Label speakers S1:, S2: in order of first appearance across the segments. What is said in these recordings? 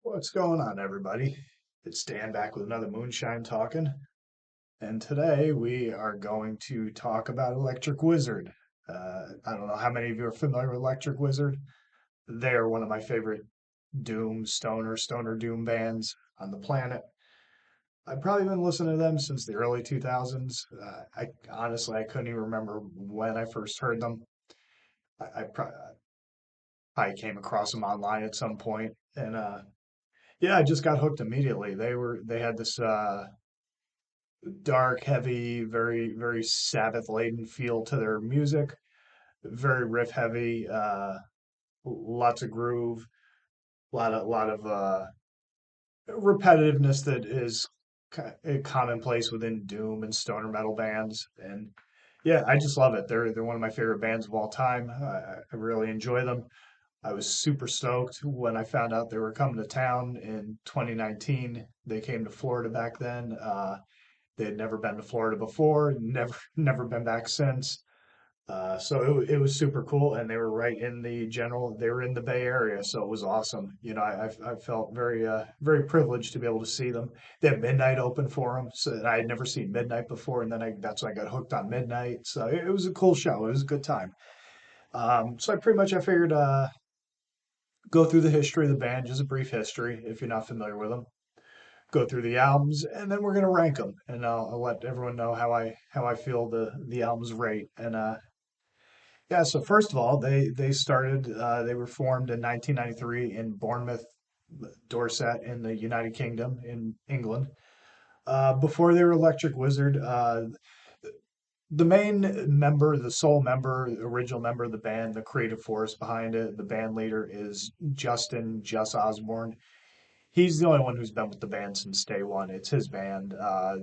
S1: What's going on, everybody? It's Dan back with another Moonshine Talking, and today we are going to talk about Electric Wizard. I don't know how many of you are familiar with Electric Wizard. They're one of my favorite doom, stoner doom bands on the planet. I've probably been listening to them since the early 2000s. I honestly, I couldn't even remember when I first heard them. I came across them online at some point, and yeah, I just got hooked immediately. They had this dark, heavy, very Sabbath laden feel to their music. Very riff heavy, lots of groove, a lot of repetitiveness that is commonplace within doom and stoner metal bands. And yeah, I just love it. They're one of my favorite bands of all time. I really enjoy them. I was super stoked when I found out they were coming to town in 2019. They came to Florida back then. They had never been to Florida before, never been back since. So it was super cool, and they were right in they were in the Bay Area, so it was awesome. I felt very privileged to be able to see them. They had Midnight open for them, so I had never seen Midnight before, and then that's when I got hooked on Midnight. So it was a cool show. It was a good time. So I figured go through the history of the band, just a brief history if you're not familiar with them. Go through the albums, and then we're gonna rank them, and I'll let everyone know how I feel the albums rate. And yeah, so first of all, they were formed in 1993 in Bournemouth, Dorset, in the United Kingdom in England. Before they were Electric Wizard, the main member, the sole member, original member of the band, the creative force behind it, the band leader is Just Osborne. He's the only one who's been with the band since day one. It's his band.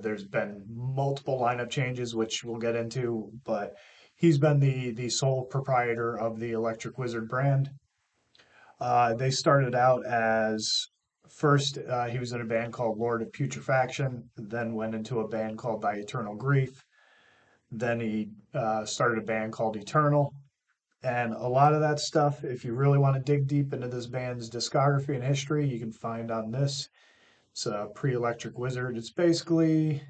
S1: There's been multiple lineup changes, which we'll get into, but he's been the sole proprietor of the Electric Wizard brand. They started out as first he was in a band called Lord of Putrefaction, then went into a band called Thy Eternal Grief. Then he started a band called Eternal. And a lot of that stuff, if you really want to dig deep into this band's discography and history, you can find on this. It's a pre-Electric Wizard. It's basically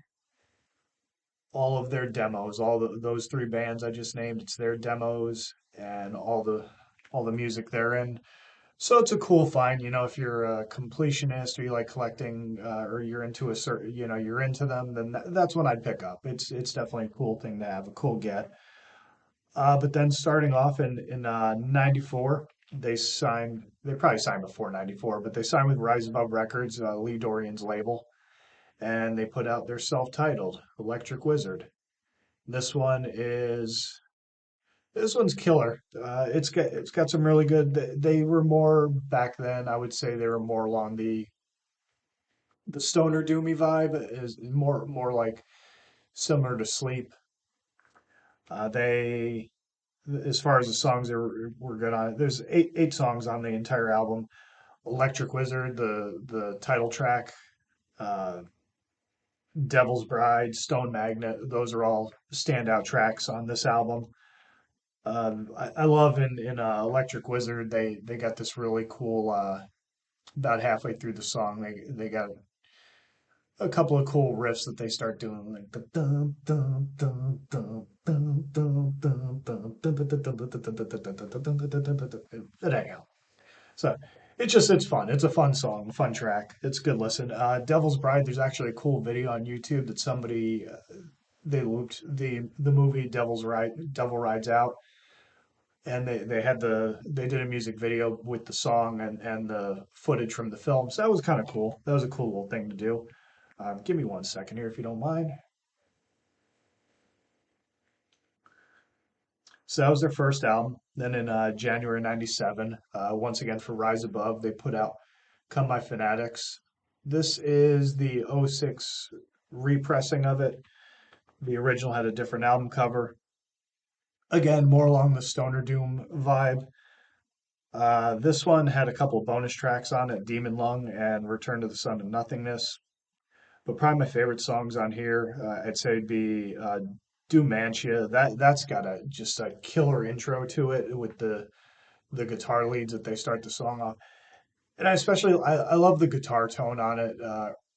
S1: all of their demos, those three bands I just named. It's their demos and all the music they're in. So it's a cool find, if you're a completionist or you like collecting, or you're into a certain, you're into them, then that's what I'd pick up. It's definitely a cool thing to have, a cool get. But then starting off in '94, they probably signed before '94, but they signed with Rise Above Records, Lee Dorian's label, and they put out their self-titled Electric Wizard. This one is this one's killer. It's got some really good. They were more back then. I would say they were more along the stoner doomy vibe. Is more like similar to Sleep. They as far as the songs were good on it. There's eight songs on the entire album. Electric Wizard, the title track, uh, Devil's Bride, Stone Magnet. Those are all standout tracks on this album. I love in Electric Wizard they got this really cool about halfway through the song they got a couple of cool riffs that they start doing like the dum dum dum dum dum dum dum dum anyhow. So it's fun. It's a fun song, a fun track. It's a good listen. Devil's Bride. There's actually a cool video on YouTube that somebody they looped the movie Devil Rides Out, and they did a music video with the song and the footage from the film. So that was kind of cool. That was a cool little thing to do. Give me 1 second here if you don't mind. So that was their first album. Then in January '97, once again for Rise Above, they put out Come My Fanatics. This is the '06 repressing of it. The original had a different album cover. Again, more along the stoner doom vibe. This one had a couple of bonus tracks on it, Demon Lung and Return to the Sun of Nothingness. But probably my favorite songs on here, I'd say would be Dumantia. That's got just a killer intro to it with the guitar leads that they start the song off. And I love the guitar tone on it.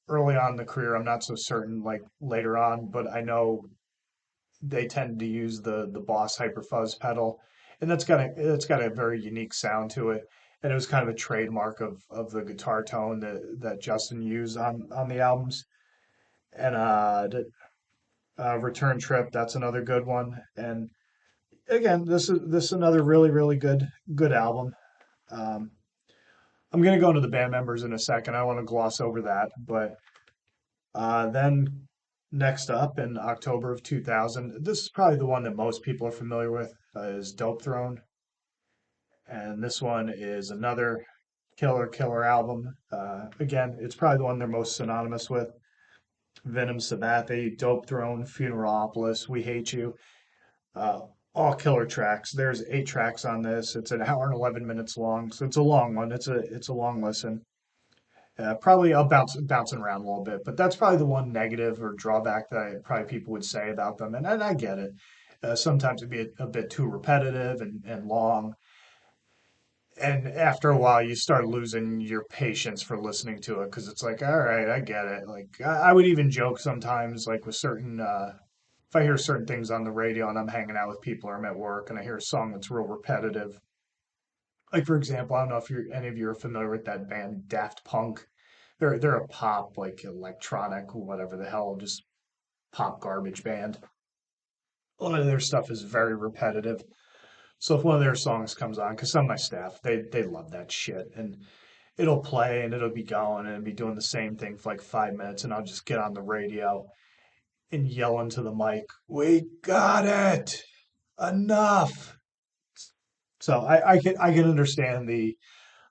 S1: Early on in the career, I'm not so certain like later on, but I know they tend to use the Boss Hyper Fuzz pedal, and that's got a very unique sound to it. And it was kind of a trademark of the guitar tone that Justin used on the albums. And Return Trip, that's another good one. And again, this is another really good album. Um, I'm gonna go into the band members in a second. I want to gloss over that, but then next up in October of 2000, this is probably the one that most people are familiar with, is Dope Throne. And this one is another killer album. Again, it's probably the one they're most synonymous with. Venom Sabbathi, Dope Throne, Funeralopolis, We Hate You. Uh, all killer tracks. There's 8 tracks on this. It's an hour and 11 minutes long, so it's a long one. It's a long listen. Probably I'll bouncing around a little bit, but that's probably the one negative or drawback that probably people would say about them, and I get it. Sometimes it'd be a bit too repetitive and long, and after a while you start losing your patience for listening to it because it's like, all right, I get it. Like I would even joke sometimes, like with certain if I hear certain things on the radio and I'm hanging out with people or I'm at work and I hear a song that's real repetitive. Like for example, I don't know if any of you are familiar with that band Daft Punk. They're a pop, like electronic, whatever the hell, just pop garbage band. A lot of their stuff is very repetitive. So if one of their songs comes on, because some of my staff they love that shit, and it'll play and it'll be going and it'll be doing the same thing for like 5 minutes, and I'll just get on the radio and yell into the mic, "We got it, enough." So I can understand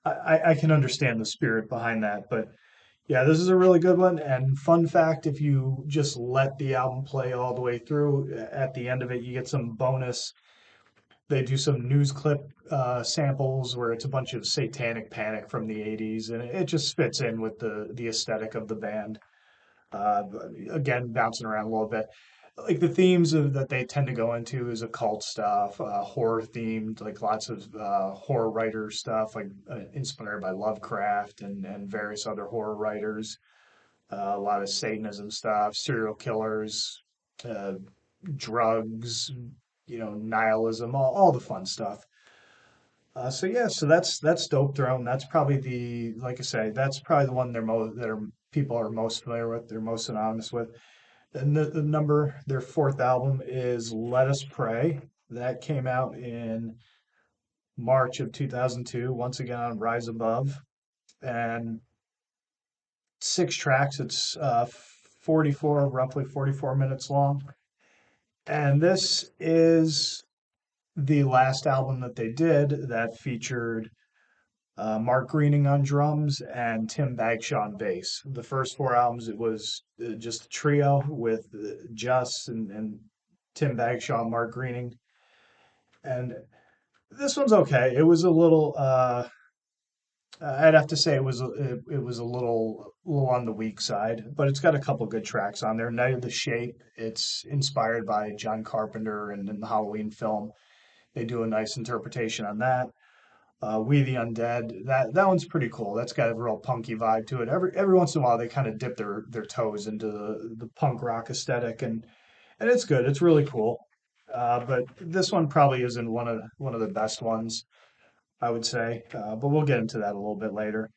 S1: I can understand the spirit behind that, but yeah, this is a really good one. And fun fact, if you just let the album play all the way through, at the end of it, you get some bonus. They do some news clip samples where it's a bunch of Satanic Panic from the 80s, and it just fits in with the aesthetic of the band. Uh, Again, bouncing around a little bit. Like the themes that they tend to go into is occult stuff, horror themed, like lots of horror writer stuff, like inspired by Lovecraft and various other horror writers. A lot of Satanism stuff, serial killers, uh, drugs, nihilism, all the fun stuff. So yeah, so that's Dope Throne. That's probably like I say, that's probably the one that are people are most familiar with. They're most synonymous with. And their fourth album is Let Us Pray. That came out in March of 2002. Once again on Rise Above, and 6 tracks. It's roughly 44 minutes long. And this is the last album that they did that featured Mark Greening on drums and Tim Bagshaw on bass. The first 4 albums, it was just a trio with Juss and Tim Bagshaw and Mark Greening. And this one's okay. It was a little, I'd have to say it was a little on the weak side, but it's got a couple good tracks on there. Night of the Shape, it's inspired by John Carpenter and in the Halloween film. They do a nice interpretation on that. We the Undead, that one's pretty cool. That's got a real punky vibe to it. Every once in a while, they kind of dip their toes into the punk rock aesthetic, and it's good. It's really cool. But this one probably isn't one of the best ones, I would say. But we'll get into that a little bit later.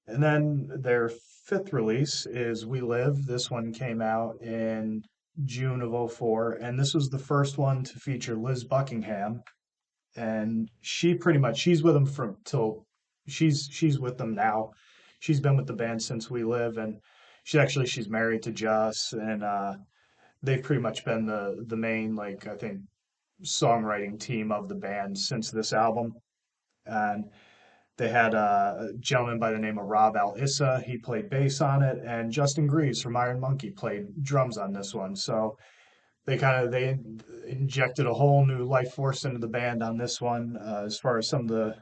S1: And then their fifth release is We Live. This one came out in June of '04, and this was the first one to feature Liz Buckingham, and she's with them from till she's with them now. She's been with the band since We Live, and she's married to Juss, and they've pretty much been the main, like, I think, songwriting team of the band since this album. And they had a gentleman by the name of Rob Al Issa. He played bass on it, and Justin Greaves from Iron Monkey played drums on this one. So they injected a whole new life force into the band on this one. As far as some of the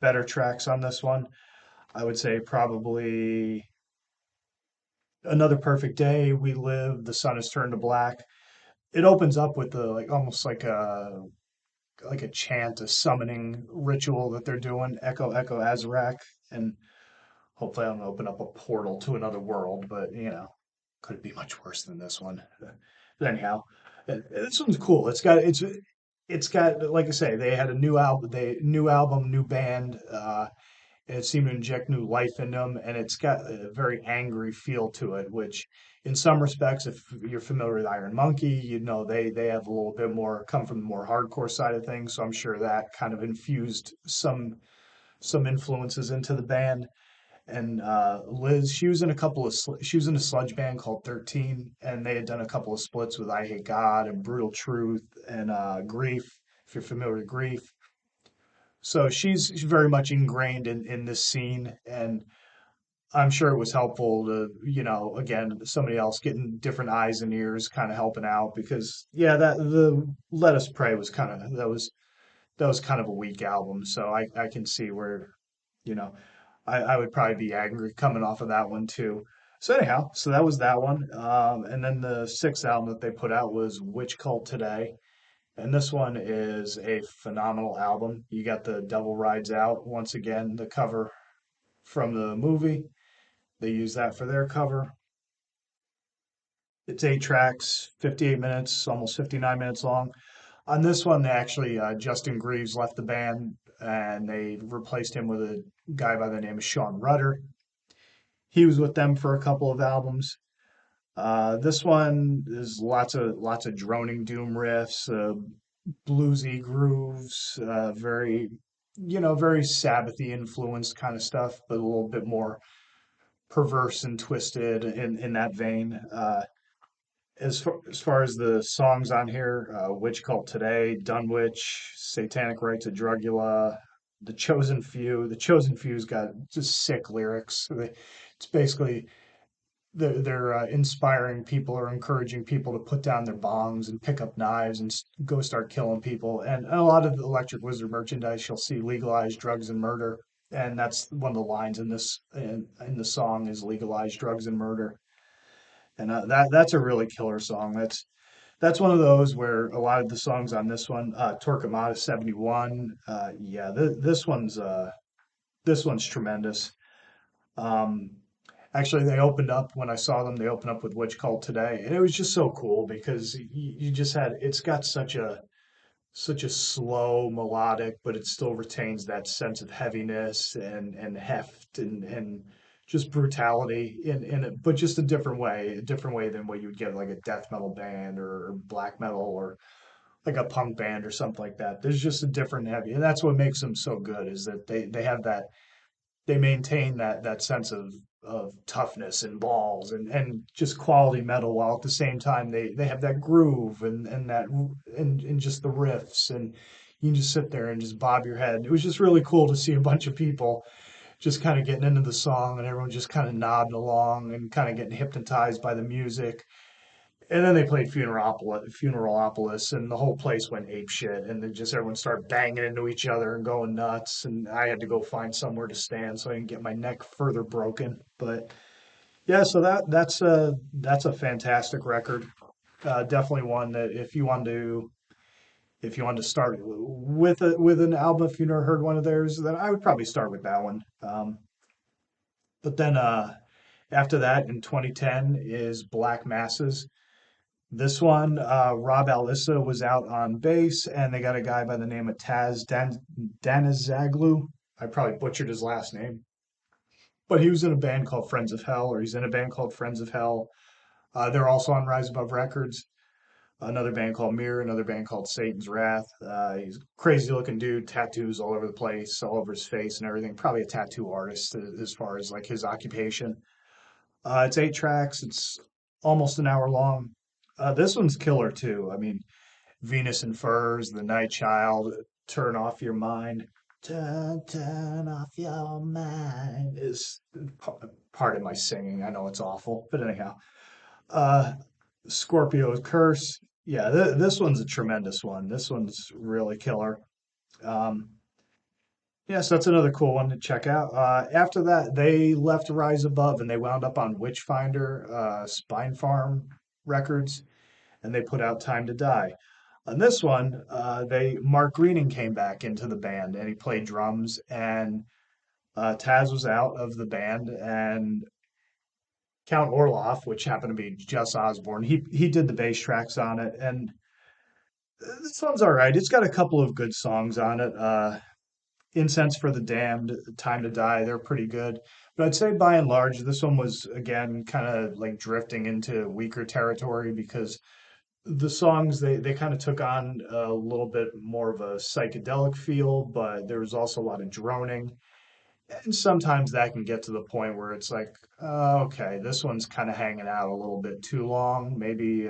S1: better tracks on this one, I would say probably Another Perfect Day, We Live, The Sun Has Turned to Black. It opens up with the like almost like a chant, a summoning ritual that they're doing, Echo Echo Azarac, and Hopefully, I don't open up a portal to another world, but could it be much worse than this one? But anyhow, this one's cool. It's got like I say, they had a new album, new band. And it seemed to inject new life in them, and it's got a very angry feel to it, which in some respects, if you're familiar with Iron Monkey, they have a little bit more come from the more hardcore side of things. So I'm sure that kind of infused some influences into the band. And Liz, she was in a sludge band called 13, and they had done a couple of splits with I Hate God and Brutal Truth and Grief, if you're familiar with Grief. So she's very much ingrained in this scene, and I'm sure it was helpful to, again, somebody else getting different eyes and ears kind of helping out because yeah, that the Let Us Pray was that was kind of a weak album. So I can see where, you know, I would probably be angry coming off of that one too. So anyhow, so that was that one. And then the sixth album that they put out was Witchcult Today. And this one is a phenomenal album. You got the Devil Rides Out once again, the cover from the movie. They use that for their cover. It's 8 tracks, 58 minutes, almost 59 minutes long. On this one, they actually Justin Greaves left the band and they replaced him with a guy by the name of Sean Rudder. He was with them for a couple of albums. This one is lots of droning doom riffs, bluesy grooves, very Sabbathy influenced kind of stuff, but a little bit more perverse and twisted in that vein. As far as the songs on here, Witch Cult Today, Dunwich, Satanic Rites of Drugula, The Chosen Few. The Chosen Few's got just sick lyrics. It's basically they're inspiring people or encouraging people to put down their bongs and pick up knives and go start killing people. And a lot of the Electric Wizard merchandise, you'll see legalized drugs and murder, and that's one of the lines in the song is legalized drugs and murder. And that's a really killer song. That's one of those where a lot of the songs on this one, Torquemada 71, yeah, this one's tremendous. Um, Actually, they opened up when I saw them. They opened up with Witch Cult Today, and it was just so cool because you just had it's got such a slow melodic, but it still retains that sense of heaviness and heft and just brutality in it, but just a different way than what you would get like a death metal band or black metal or like a punk band or something like that. There's just a different heavy, and that's what makes them so good is that they have that they maintain that sense of toughness and balls and just quality metal while at the same time they have that groove and just the riffs and you can just sit there and just bob your head. It was just really cool to see a bunch of people just kind of getting into the song and everyone just kind of nodding along and kind of getting hypnotized by the music. And then they played Funeralopolis, and the whole place went ape shit. And then just everyone started banging into each other and going nuts. And I had to go find somewhere to stand so I didn't get my neck further broken. But yeah, so that's a fantastic record. Definitely one that if you wanted to start with an album, if you never heard one of theirs, then I would probably start with that one. But then after that, in 2010, is Black Masses. This one, Rob Alissa was out on bass, and they got a guy by the name of Danizaglu. I probably butchered his last name, but he was in a band called Friends of Hell, or he's in a band called Friends of Hell. They're also on Rise Above Records. Another band called Mirror, another band called Satan's Wrath. He's a crazy looking dude, tattoos all over the place, all over his face and everything. Probably a tattoo artist as far as like his occupation. It's 8 tracks. It's almost an hour long. This one's killer too. I mean, Venus and Furs, The Night Child, Turn Off Your Mind. Turn off your mind is part of my singing. I know it's awful, but anyhow. Uh, Scorpio's Curse. Yeah, this one's a tremendous one. This one's really killer. Um, yeah, so that's another cool one to check out. After that, they left Rise Above and they wound up on Witchfinder, Spine Farm Records, and they put out Time to Die. On this one, they Mark Greening came back into the band and he played drums and Taz was out of the band, and Count Orloff, which happened to be just Osborne, he did the bass tracks on it, and this one's all right. It's got a couple of good songs on it. Incense for the Damned, Time to Die, they're pretty good. But I'd say by and large, this one was again kind of like drifting into weaker territory because the songs they kind of took on a little bit more of a psychedelic feel, but there was also a lot of droning. And sometimes that can get to the point where it's like, okay, this one's kind of hanging out a little bit too long. Maybe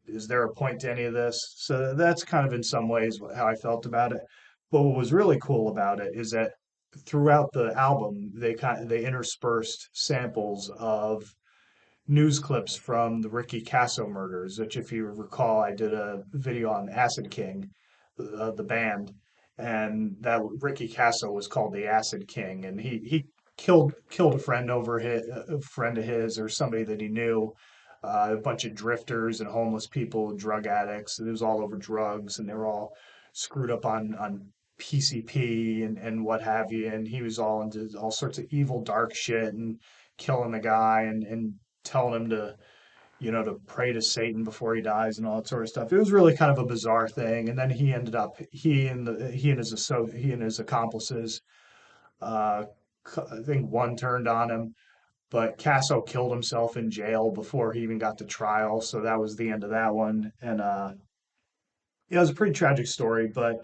S1: is there a point to any of this? So that's kind of in some ways how I felt about it. But what was really cool about it is that throughout the album, they interspersed samples of news clips from the Ricky Casso murders, which, if you recall, I did a video on Acid King, the band, and that Ricky Casso was called the Acid King, and he killed a friend over a friend of his or somebody that he knew. A bunch of drifters and homeless people, drug addicts. It was all over drugs, and they were all screwed up on PCP and what have you. And he was all into all sorts of evil, dark shit and killing the guy and telling him to, to pray to Satan before he dies and all that sort of stuff. It was really kind of a bizarre thing. And then he ended up he and his accomplices. Uh, I think one turned on him, but Casso killed himself in jail before he even got to trial. So that was the end of that one. And yeah, it was a pretty tragic story, but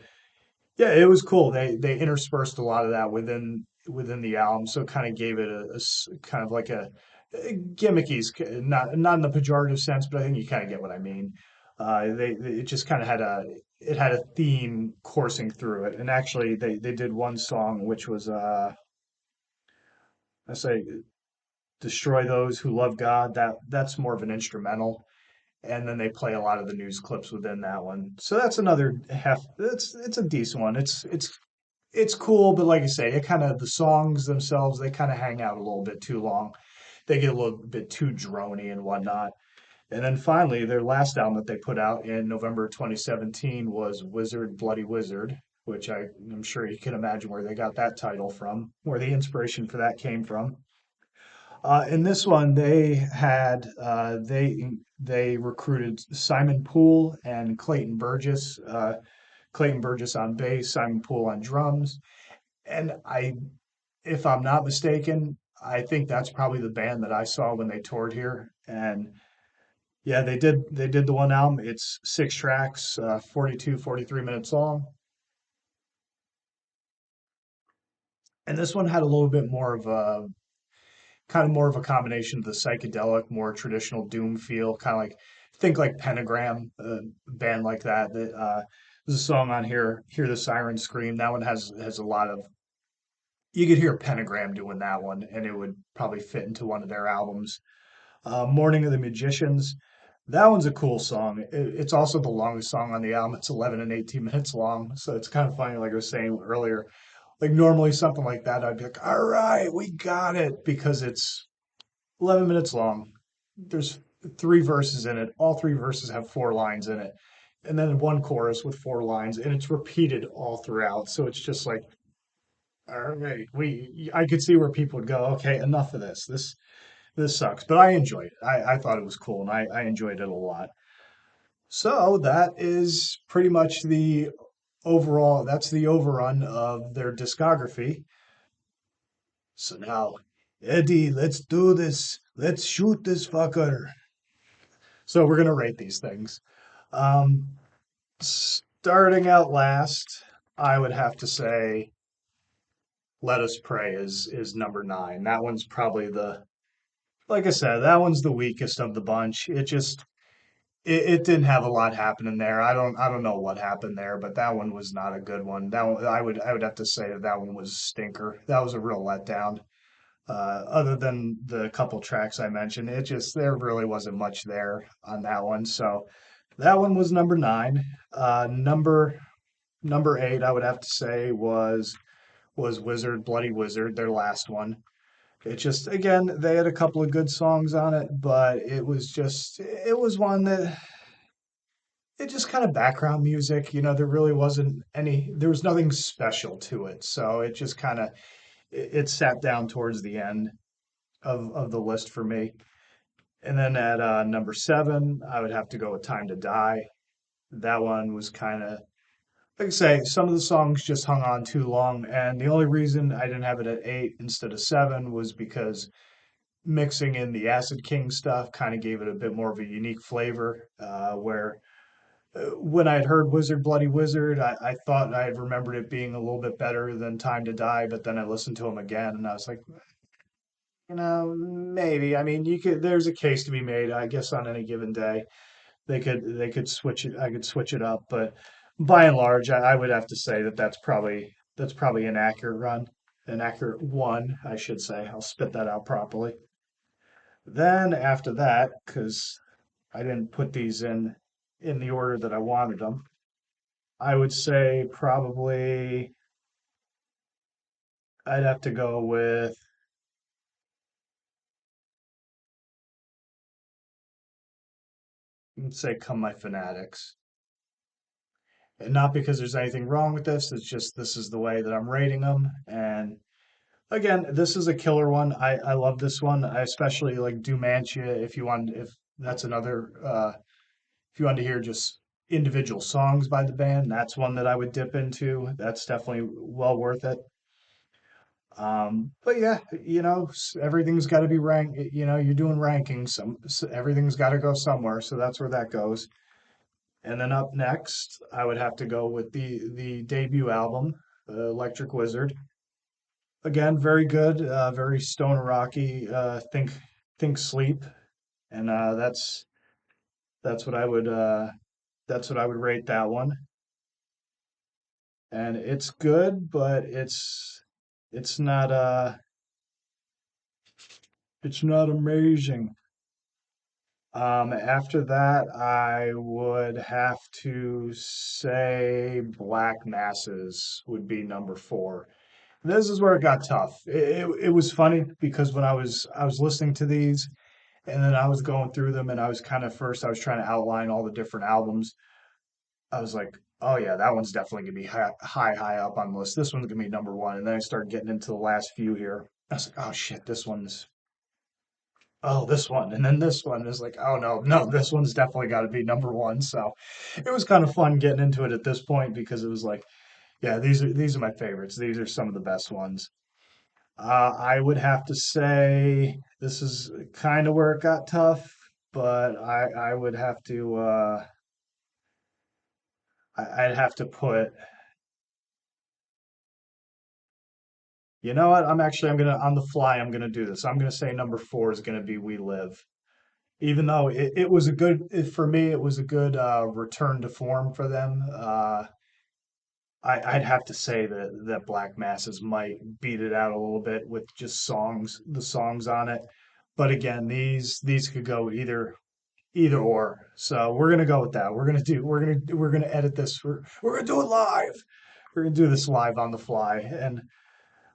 S1: yeah, it was cool. They interspersed a lot of that within the album, so it kind of gave it kind of like a gimmicky, not in the pejorative sense, but I think you kind of get what I mean. It just kind of had a theme coursing through it, and actually they did one song which was I say destroy those who love God. That's more of an instrumental, and then they play a lot of the news clips within that one. So that's another half. It's a decent one. It's cool, but like I say, it kind of the songs themselves they kind of hang out a little bit too long. They get a little bit too drony and whatnot. And then finally, their last album that they put out in November 2017 was Wizard Bloody Wizard, which I'm sure you can imagine where they got that title from, where the inspiration for that came from. In this one, they recruited Simon Poole and Clayton Burgess. Clayton Burgess on bass, Simon Poole on drums, and if I'm not mistaken, I think that's probably the band that I saw when they toured here. And yeah, they did the one album. It's 6 tracks, 42, 43 minutes long, and this one had a little bit more of a kind of more of a combination of the psychedelic, more traditional doom feel, kind of like think like Pentagram, a band like that. There's a song on here, "Hear the Siren Scream." That one has a lot of you could hear Pentagram doing that one, and it would probably fit into one of their albums. "Morning of the Magicians." That one's a cool song. It's also the longest song on the album. It's 11 and 18 minutes long, so it's kind of funny. Like I was saying earlier, like normally something like that, I'd be like, "All right, we got it," because it's 11 minutes long. There's 3 verses in it. All 3 verses have 4 lines in it. And then one chorus with 4 lines, and it's repeated all throughout. So it's just like, all right, I could see where people would go, okay, enough of this. This sucks. But I enjoyed it. I thought it was cool, and I enjoyed it a lot. So that is pretty much that's the overrun of their discography. So now, Eddie, let's do this. Let's shoot this fucker. So we're gonna rate these things. Um, Starting out last, I would have to say "Let Us Pray" is number 9. That one's probably like I said, that one's the weakest of the bunch. It didn't have a lot happening there. I don't know what happened there, but that one was not a good one. That one, I would have to say that one was a stinker. That was a real letdown. Other than the couple tracks I mentioned, there really wasn't much there on that one. So that one was number 9. Number 8, I would have to say was Wizard Bloody Wizard, their last one. It just again they had a couple of good songs on it, but it was one that it just kind of background music. There really wasn't there was nothing special to it. So it just kind of, it sat down towards the end of the list for me. And then at number seven, I would have to go with Time to Die. That one was kind of, like I say, some of the songs just hung on too long. And the only reason I didn't have it at eight instead of seven was because mixing in the Acid King stuff kind of gave it a bit more of a unique flavor. Where when I had heard Wizard Bloody Wizard, I thought I had remembered it being a little bit better than Time to Die, but then I listened to him again and I was like, maybe. I mean, there's a case to be made, I guess, on any given day. They could switch it. I could switch it up, but by and large, I would have to say that that's probably an accurate run, an accurate one, I should say. I'll spit that out properly. Then after that, because I didn't put these in the order that I wanted them, I would say probably I'd have to go with, let's say, Come My Fanatics. And not because there's anything wrong with this, it's just this is the way that I'm rating them. And again, this is a killer one. I love this one. I especially like Dumantia. If that's another, if you want to hear just individual songs by the band, that's one that I would dip into. That's definitely well worth it. But yeah, everything's got to be ranked. You're doing rankings. Everything's got to go somewhere. So that's where that goes. And then up next, I would have to go with the debut album, Electric Wizard. Again, very good, very stoner rocky. Think Sleep, and that's what I would that's what I would rate that one. And it's good, but it's not it's not amazing. After that, I would have to say Black Masses would be number four. This is where it got tough. It was funny because when I was listening to these and then I was going through them and I was kind of first I was trying to outline all the different albums. I was like, oh yeah, that one's definitely gonna be high up on the list. This one's gonna be number one. And then I started getting into the last few here. I was like, oh shit, this one, and then this one is like, oh no, no, this one's definitely got to be number one. So it was kind of fun getting into it at this point because it was like, yeah, these are my favorites. These are some of the best ones. I would have to say this is kind of where it got tough, but I would have to I'd have to put, you know what? I'm gonna, on the fly, I'm gonna do this. I'm gonna say number four is gonna be We Live. Even though it was a good, for me, it was a good return to form for them. I'd have to say that Black Masses might beat it out a little bit with just the songs on it. But again, these could go either or. So we're gonna go with that. We're gonna edit this. We're gonna do it live. We're gonna do this live on the fly, and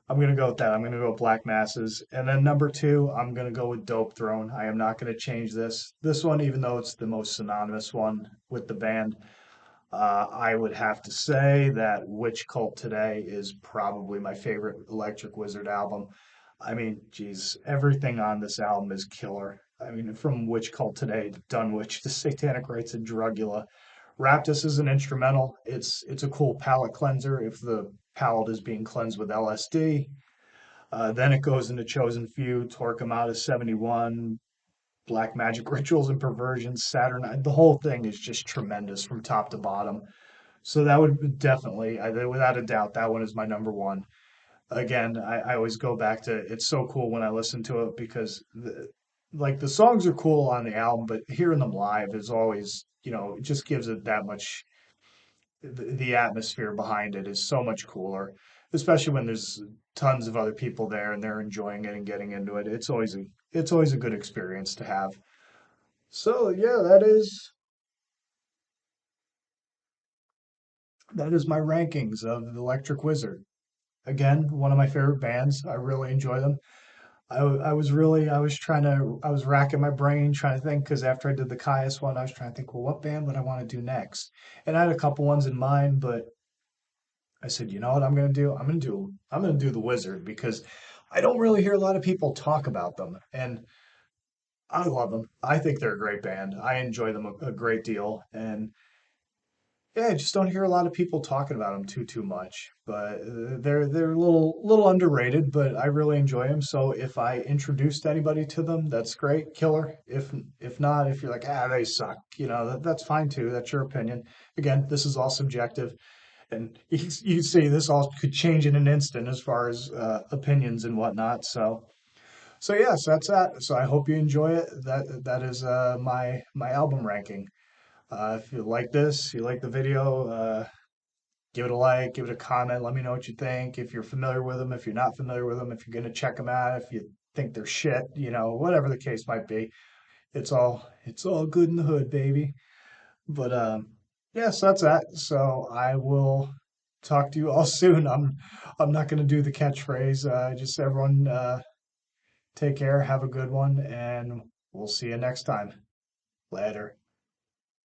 S1: I'm gonna go with that. I'm gonna go with Black Masses, and then number two, I'm gonna go with Dope Throne. I am not gonna change this. This one, even though it's the most synonymous one with the band, I would have to say that Witchcult Today is probably my favorite Electric Wizard album. I mean, geez, everything on this album is killer. I mean, from Witchcult Today to Dunwich to Satanic Rites and Drugula. Raptus is an instrumental. It's a cool palate cleanser if the palate is being cleansed with LSD. Then it goes into Chosen Few, Torquemada 71, Black Magic Rituals and Perversions, Saturn. The whole thing is just tremendous from top to bottom. So that would definitely, without a doubt, that one is my number one. Again, I always go back to it's so cool when I listen to it because like the songs are cool on the album, but hearing them live is always, it just gives it that much. The atmosphere behind it is so much cooler, especially when there's tons of other people there and they're enjoying it and getting into it. It's always a good experience to have. So yeah, that is my rankings of the Electric Wizard. Again, one of my favorite bands. I really enjoy them. I was trying to, I was racking my brain trying to think because after I did the Caius one, I was trying to think, well, what band would I want to do next? And I had a couple ones in mind, but I said, you know what I'm gonna do? I'm gonna do the Wizard because I don't really hear a lot of people talk about them, and I love them. I think they're a great band. I enjoy them a great deal, and yeah, I just don't hear a lot of people talking about them too much. But they're a little underrated, but I really enjoy them. So if I introduced anybody to them, that's great, killer. If not, if you're like, ah, they suck, that's fine too. That's your opinion. Again, this is all subjective, and you see this all could change in an instant as far as opinions and whatnot. So yes, that's that. So I hope you enjoy it. That is my album ranking. If you like this, you like the video, give it a like, give it a comment. Let me know what you think. If you're familiar with them, if you're not familiar with them, if you're gonna check them out, if you think they're shit, whatever the case might be. It's all good in the hood, baby. But yeah, so that's that. So I will talk to you all soon. I'm not gonna do the catchphrase. Just everyone take care, have a good one, and we'll see you next time. Later.